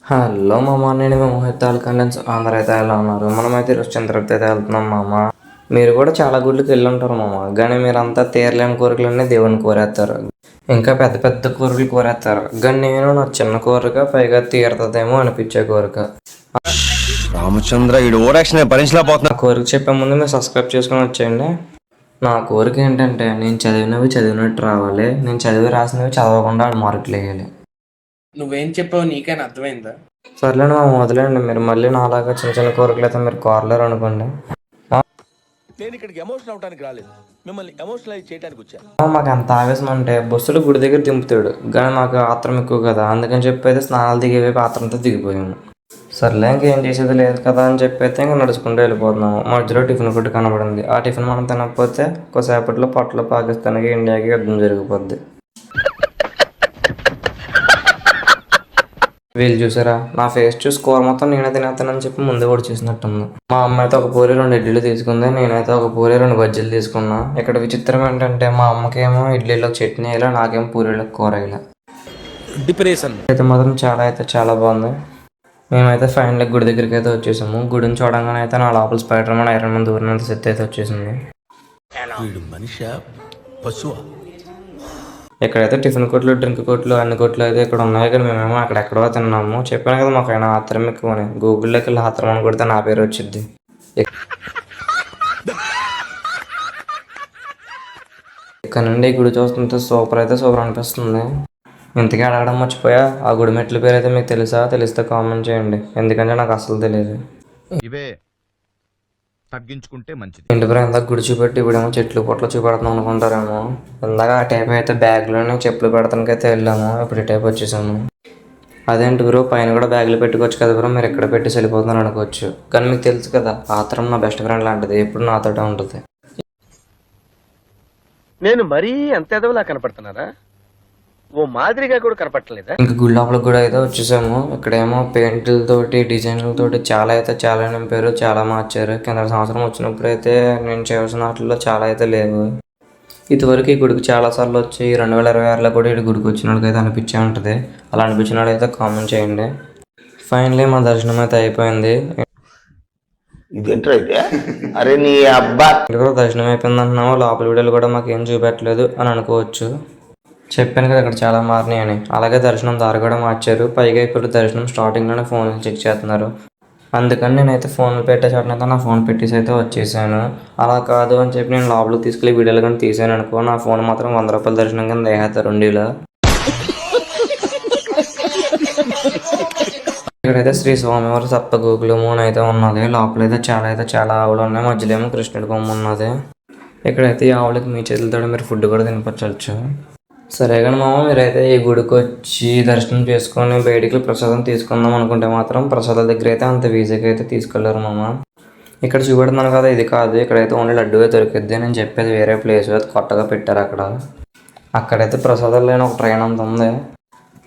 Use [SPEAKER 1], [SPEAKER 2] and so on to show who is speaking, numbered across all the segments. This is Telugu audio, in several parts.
[SPEAKER 1] హలో మామ, నేను మీ మోహిత్ తాలూకాండెన్స్ అందరూ అయితే ఎలా ఉన్నారు? మనమైతే ఈరోజు తిరుపతి అయితే వెళ్తున్నాం మామ. మీరు కూడా చాలా గుళ్ళకి వెళ్ళి ఉంటారు మామ, కానీ మీరంతా తీరలేని కోరికలన్నీ దేవుని కోరేస్తారు, ఇంకా పెద్ద పెద్ద కోరికలు కోరేస్తారు. కానీ నేను నా చిన్న కోరిక పైగా తీరుతుందేమో అనిపించే కోరిక.
[SPEAKER 2] రామచంద్ర ఈ ఓవరాక్షన్ భరించలేకపోతున్నా.
[SPEAKER 1] నా కోరిక చెప్పే ముందు మీరు సబ్స్క్రైబ్ చేసుకొని వచ్చేయండి. నా కోరిక ఏంటంటే నేను చదివినవి చదివినట్టు రావాలి, నేను చదివి రాసినవి చదవకుండా మార్కులు వేయాలి.
[SPEAKER 3] నువ్వేం చెప్పావు నీకైనా అర్థమైందా?
[SPEAKER 1] సర్లేండి మామ, వదిలేండి. మీరు మళ్ళీ నాలాగా చిన్న చిన్న కోరికలు అయితే మీరు కోరలేరు అనుకోండి.
[SPEAKER 2] నేను ఇక్కడికి ఎమోషనల్ అవడానికి రాలేదు, మిమ్మల్ని ఎమోషనలైజ్ చేయడానికి వచ్చాను.
[SPEAKER 1] మాకు ఎంత ఆవేశం అంటే బస్సులు గుడి దగ్గర దింపుతాడు, కానీ మాకు ఆత్రం ఎక్కువ కదా, అందుకని చెప్పి అయితే స్నానాలు దిగేవే ఆత్రంతో దిగిపోయాము. సర్లే ఇంకేం చేసేది లేదు కదా అని చెప్పి అయితే ఇంకా నడుచుకుంటూ వెళ్ళిపోతున్నాము. మధ్యలో టిఫిన్ కొట్టు కనబడింది. ఆ టిఫిన్ మనం తినకపోతే కొద్దిసేపట్లో పొట్టలో పాకిస్తాన్కి ఇండియాకి యుద్ధం జరిగిపోద్ది. వీళ్ళు చూసారా, నా ఫేస్ చూసి కూర మొత్తం నేనే తినేస్తానని చెప్పి ముందే కూడా చేసినట్టుంది. మా అమ్మ అయితే ఒక పూరి 2 ఇడ్లీలు తీసుకుంది, నేనైతే ఒక పూరి 2 బజ్జీలు తీసుకున్నా. ఇక్కడ విచిత్రం ఏంటంటే మా అమ్మకేమో ఇడ్లీలో చట్నీ వేయాలి, నాకేమో పూరీలో కూర వేయాలి.
[SPEAKER 2] డిప్రెషన్
[SPEAKER 1] అయితే మాత్రం చాలా బాగుంది. మేమైతే ఫైనల్ గుడి దగ్గరికి అయితే వచ్చేసాము. గుడిని చూడంగానే అయితే నా లోపల స్పైడర్ మ్యాన్ ఐరన్ మ్యాన్ దూరినంత సెట్ అయితే వచ్చేసింది. ఇక్కడైతే టిఫిన్ కొట్లు, డ్రింక్ కొట్లు, అన్ని కొట్లు అయితే ఇక్కడ ఉన్నాయి, కానీ మేమేమో అక్కడెక్కడో తిన్నాము. చెప్పాను కదా మాకు అయినా ఆత్రం ఎక్కువని. గూగుల్లోకి వెళ్ళి ఆత్రం అని కొడితే నా పేరు వచ్చింది. ఇక్కడ నుండి ఈ గుడి చూస్తుంటే సూపర్ అనిపిస్తుంది. ఇంతకీ అడగడం మర్చిపోయా, ఆ గుడి మెట్ల పేరు అయితే మీకు తెలుసా? తెలిస్తే కామెంట్ చేయండి, ఎందుకంటే నాకు అసలు తెలియదు.
[SPEAKER 4] ఇవే తగ్గించుకుంటే మంచిది.
[SPEAKER 1] ఇంటి పేరు ఇందాక గుడి చూపెట్టి ఇప్పుడేమో చెట్లు పొట్లు చూపెడతాం అనుకుంటారేమో. ఇందాక ఆ టైప్ అయితే బ్యాగ్లోనే చెప్పులు పెడతానికైతే వెళ్ళాము, ఇప్పుడు ఈ టైప్ వచ్చేసాము. అదేంటి బ్రో, పైన కూడా బ్యాగులు పెట్టుకోవచ్చు కదా బ్రో, మీరు ఎక్కడ పెట్టి వెళ్ళిపోతున్నారు అనుకోవచ్చు. కానీ మీకు తెలుసు కదా, ఆత్రం నా బెస్ట్ ఫ్రెండ్ లాంటిది, ఎప్పుడు నాతోటే ఉంటుంది.
[SPEAKER 2] నేను మరీ అంత ఎదవలా కనపడుతున్నారా? ఓ మాదిరిగా కూడా కనపడలేదా?
[SPEAKER 1] ఇంకా గుడి లోపలికి కూడా అయితే వచ్చేసాము. ఇక్కడేమో పెయింట్లతోటి డిజైన్లతోటి చాలా నింపారు, చాలా మార్చారు. కింద సంవత్సరం వచ్చినప్పుడు అయితే నేను చేసిన వాటిల్లో చాలా అయితే లేవు. ఇదివరకు ఈ గుడికి చాలాసార్లు వచ్చి 2026లో కూడా ఈ గుడికి వచ్చినట్టుగా అయితే అనిపించే ఉంటుంది. అలా అనిపించిన అయితే కామెంట్ చేయండి. ఫైనలీ మా దర్శనం అయితే అయిపోయింది.
[SPEAKER 2] అరే నీ అబ్బా,
[SPEAKER 1] దర్శనం అయిపోయింది అంటున్నాము, లోపల వీడియోలు కూడా మాకు ఏం చూపెట్టలేదు అని అనుకోవచ్చు. చెప్పాను కదా ఇక్కడ చాలా మారినాయని. అలాగే దర్శనం దారి కూడా మార్చారు. పైగా ఇప్పుడు దర్శనం స్టార్టింగ్లోనే ఫోన్లు చెక్ చేస్తున్నారు. అందుకని నేనైతే ఫోన్లు పెట్టే చోటనైతే నా ఫోన్ పెట్టేసి అయితే వచ్చేసాను. అలా కాదు అని చెప్పి నేను లోపలికి తీసుకెళ్ళి వీడియోలు కానీ తీసాను అనుకో, నా ఫోన్ మాత్రం 100 రూపాయల దర్శనం కింద వేసేస్తారు ఉండిలో. ఇక్కడైతే శ్రీ స్వామివారి సప్త గోకులము అయితే ఉన్నది. లోపలైతే చాలా ఆవులు ఉన్నాయి, మధ్యలో ఏమో కృష్ణుడి బొమ్మ ఉన్నది. ఇక్కడైతే ఈ ఆవులకి మీ చేతులతో మీరు ఫుడ్ కూడా తినిపించవచ్చు. సరే కానీ మామ, మీరైతే ఈ గుడికి వచ్చి దర్శనం చేసుకొని బయటికి ప్రసాదం తీసుకుందాం అనుకుంటే మాత్రం ప్రసాదాల దగ్గర అయితే అంత ఈజీగా అయితే తీసుకెళ్ళారు మామ. ఇక్కడ చూపెడుతున్నాను కదా, ఇది కాదు, ఇక్కడైతే ఓన్లీ లడ్డువే దొరికిద్ది. నేను చెప్పేది వేరే ప్లేస్, అది కొత్తగా పెట్టారు అక్కడైతే ప్రసాదాలు లేని ఒక ట్రైన్ అంత ఉంది.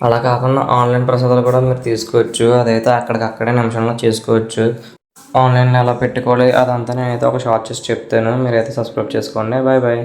[SPEAKER 1] అలా కాకుండా ఆన్లైన్ ప్రసాదాలు కూడా మీరు తీసుకోవచ్చు, అదైతే అక్కడికక్కడే నిమిషంలో చేసుకోవచ్చు. ఆన్లైన్లో ఎలా పెట్టుకోవాలి అదంతా నేనైతే ఒక షార్ట్ చేసి చెప్తాను, మీరైతే సబ్స్క్రైబ్ చేసుకోండి. బాయ్.